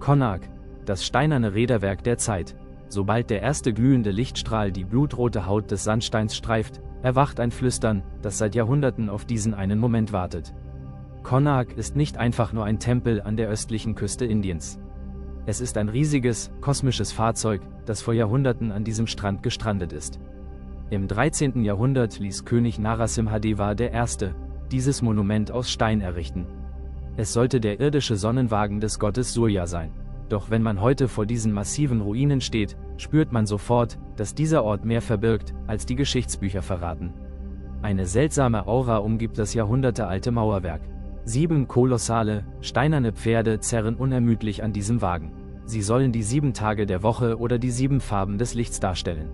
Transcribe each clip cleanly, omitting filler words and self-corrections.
Konark, das steinerne Räderwerk der Zeit. Sobald der erste glühende Lichtstrahl die blutrote Haut des Sandsteins streift, erwacht ein Flüstern, das seit Jahrhunderten auf diesen einen Moment wartet. Konark ist nicht einfach nur ein Tempel an der östlichen Küste Indiens. Es ist ein riesiges, kosmisches Fahrzeug, das vor Jahrhunderten an diesem Strand gestrandet ist. Im 13. Jahrhundert ließ König Narasimhadeva I. dieses Monument aus Stein errichten. Es sollte der irdische Sonnenwagen des Gottes Surya sein. Doch wenn man heute vor diesen massiven Ruinen steht, spürt man sofort, dass dieser Ort mehr verbirgt, als die Geschichtsbücher verraten. Eine seltsame Aura umgibt das jahrhundertealte Mauerwerk. 7 kolossale, steinerne Pferde zerren unermüdlich an diesem Wagen. Sie sollen die 7 Tage der Woche oder die 7 Farben des Lichts darstellen.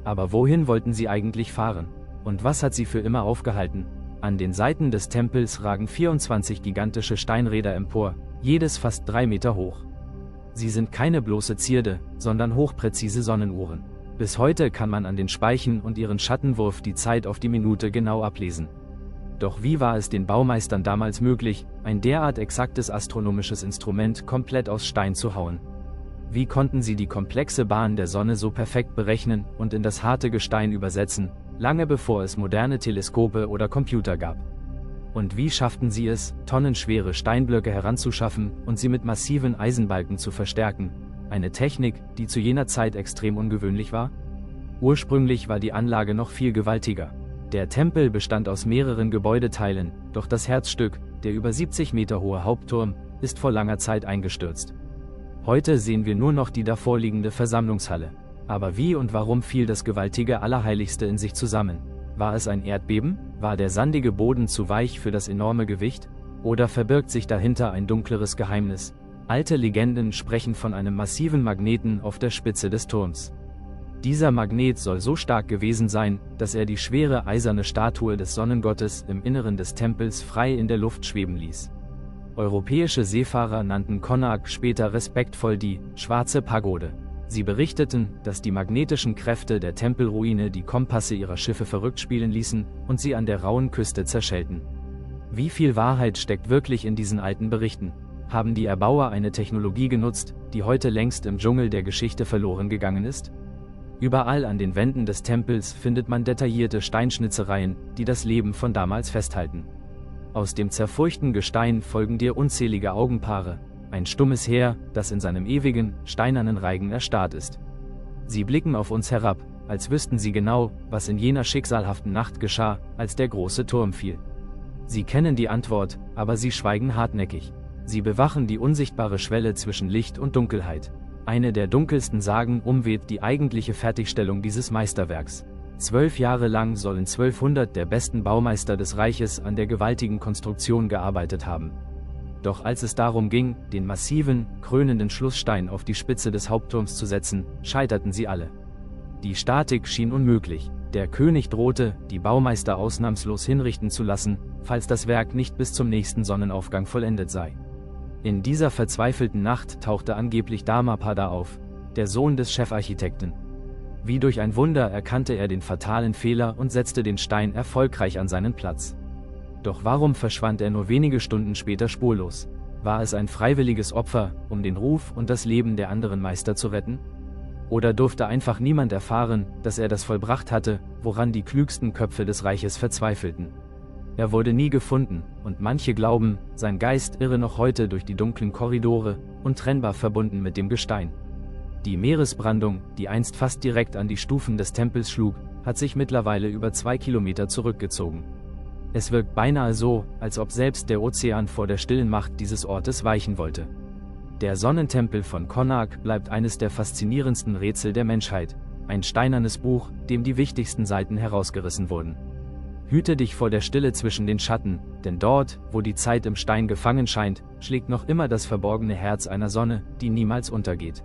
Aber wohin wollten sie eigentlich fahren? Und was hat sie für immer aufgehalten? An den Seiten des Tempels ragen 24 gigantische Steinräder empor, jedes fast 3 Meter hoch. Sie sind keine bloße Zierde, sondern hochpräzise Sonnenuhren. Bis heute kann man an den Speichen und ihren Schattenwurf die Zeit auf die Minute genau ablesen. Doch wie war es den Baumeistern damals möglich, ein derart exaktes astronomisches Instrument komplett aus Stein zu hauen? Wie konnten sie die komplexe Bahn der Sonne so perfekt berechnen und in das harte Gestein übersetzen, lange bevor es moderne Teleskope oder Computer gab? Und wie schafften sie es, tonnenschwere Steinblöcke heranzuschaffen und sie mit massiven Eisenbalken zu verstärken? Eine Technik, die zu jener Zeit extrem ungewöhnlich war? Ursprünglich war die Anlage noch viel gewaltiger. Der Tempel bestand aus mehreren Gebäudeteilen, doch das Herzstück, der über 70 Meter hohe Hauptturm, ist vor langer Zeit eingestürzt. Heute sehen wir nur noch die davorliegende Versammlungshalle. Aber wie und warum fiel das gewaltige Allerheiligste in sich zusammen? War es ein Erdbeben? War der sandige Boden zu weich für das enorme Gewicht? Oder verbirgt sich dahinter ein dunkleres Geheimnis? Alte Legenden sprechen von einem massiven Magneten auf der Spitze des Turms. Dieser Magnet soll so stark gewesen sein, dass er die schwere eiserne Statue des Sonnengottes im Inneren des Tempels frei in der Luft schweben ließ. Europäische Seefahrer nannten Konark später respektvoll die Schwarze Pagode. Sie berichteten, dass die magnetischen Kräfte der Tempelruine die Kompasse ihrer Schiffe verrückt spielen ließen und sie an der rauen Küste zerschellten. Wie viel Wahrheit steckt wirklich in diesen alten Berichten? Haben die Erbauer eine Technologie genutzt, die heute längst im Dschungel der Geschichte verloren gegangen ist? Überall an den Wänden des Tempels findet man detaillierte Steinschnitzereien, die das Leben von damals festhalten. Aus dem zerfurchten Gestein folgen dir unzählige Augenpaare, ein stummes Heer, das in seinem ewigen, steinernen Reigen erstarrt ist. Sie blicken auf uns herab, als wüssten sie genau, was in jener schicksalhaften Nacht geschah, als der große Turm fiel. Sie kennen die Antwort, aber sie schweigen hartnäckig. Sie bewachen die unsichtbare Schwelle zwischen Licht und Dunkelheit. Eine der dunkelsten Sagen umweht die eigentliche Fertigstellung dieses Meisterwerks. 12 Jahre lang sollen 1200 der besten Baumeister des Reiches an der gewaltigen Konstruktion gearbeitet haben. Doch als es darum ging, den massiven, krönenden Schlussstein auf die Spitze des Hauptturms zu setzen, scheiterten sie alle. Die Statik schien unmöglich. Der König drohte, die Baumeister ausnahmslos hinrichten zu lassen, falls das Werk nicht bis zum nächsten Sonnenaufgang vollendet sei. In dieser verzweifelten Nacht tauchte angeblich Dharmapada auf, der Sohn des Chefarchitekten. Wie durch ein Wunder erkannte er den fatalen Fehler und setzte den Stein erfolgreich an seinen Platz. Doch warum verschwand er nur wenige Stunden später spurlos? War es ein freiwilliges Opfer, um den Ruf und das Leben der anderen Meister zu retten? Oder durfte einfach niemand erfahren, dass er das vollbracht hatte, woran die klügsten Köpfe des Reiches verzweifelten? Er wurde nie gefunden, und manche glauben, sein Geist irre noch heute durch die dunklen Korridore, untrennbar verbunden mit dem Gestein. Die Meeresbrandung, die einst fast direkt an die Stufen des Tempels schlug, hat sich mittlerweile über 2 Kilometer zurückgezogen. Es wirkt beinahe so, als ob selbst der Ozean vor der stillen Macht dieses Ortes weichen wollte. Der Sonnentempel von Konark bleibt eines der faszinierendsten Rätsel der Menschheit, ein steinernes Buch, dem die wichtigsten Seiten herausgerissen wurden. Hüte dich vor der Stille zwischen den Schatten, denn dort, wo die Zeit im Stein gefangen scheint, schlägt noch immer das verborgene Herz einer Sonne, die niemals untergeht.